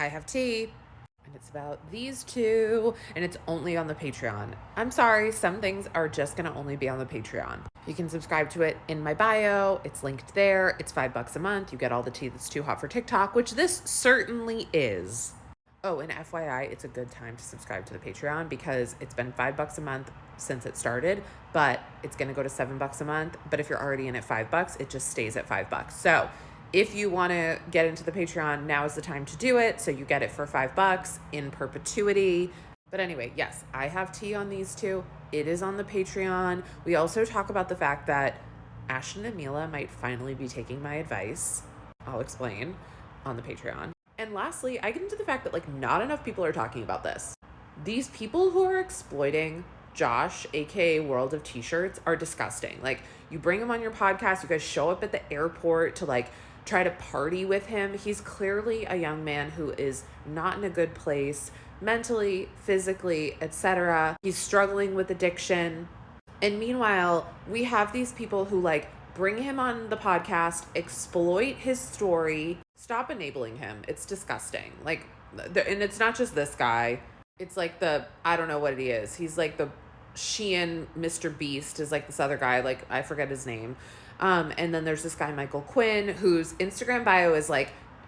I have tea, and it's about these two, and it's only on the Patreon. I'm sorry, some things are just gonna only be on the Patreon. You can subscribe to it in my bio. It's linked there. It's $5 a month. You get all the tea that's too hot for TikTok, which this certainly is. Oh, and FYI, it's a good time to subscribe to the Patreon because it's been $5 a month since it started, but it's going to go to $7 a month. But if you're already in at $5, it just stays at $5. So if you want to get into the Patreon, now is the time to do it. So you get it for $5 in perpetuity. But anyway, yes, I have tea on these two. It is on the Patreon. We also talk about the fact that Ashton and Mila might finally be taking my advice. I'll explain on the Patreon. And lastly, I get into the fact that not enough people are talking about this. These people who are exploiting Josh, aka World of T-Shirts, are disgusting. You bring him on your podcast, you guys show up at the airport to try to party with him. He's clearly a young man who is not in a good place mentally, physically, etc. He's struggling with addiction. And meanwhile, we have these people who bring him on the podcast, exploit his story. Stop enabling him. It's disgusting. And it's not just this guy. It's I don't know what he is. He's the Sheehan Mr. Beast is this other guy. I forget his name. And then there's this guy, Michael Quinn, whose Instagram bio is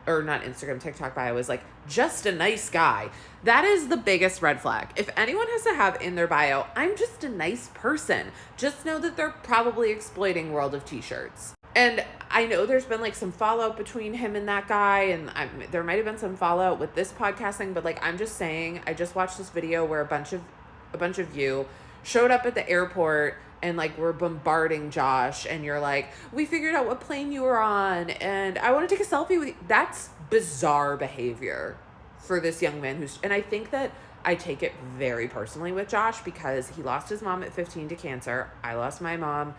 or not Instagram, TikTok bio is just a nice guy. That is the biggest red flag. If anyone has to have in their bio, I'm just a nice person, just know that they're probably exploiting World of T-Shirts. And I know there's been some fallout between him and that guy, and there might have been some fallout with this podcasting, but I'm just saying, I just watched this video where a bunch of you showed up at the airport and we're bombarding Josh, and you're we figured out what plane you were on, and I want to take a selfie with you. That's bizarre behavior for this young man and I think that I take it very personally with Josh because he lost his mom at 15 to cancer. I lost my mom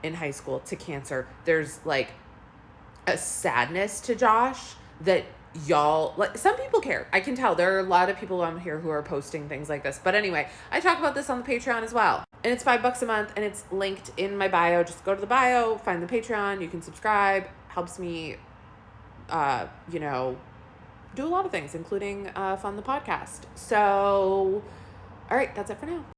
in high school to cancer. There's a sadness to Josh that y'all some people care. I can tell there are a lot of people on here who are posting things like this. But anyway, I talk about this on the Patreon as well. And it's $5 a month, and it's linked in my bio. Just go to the bio, find the Patreon, you can subscribe. Helps me do a lot of things, including fund the podcast. So all right, that's it for now.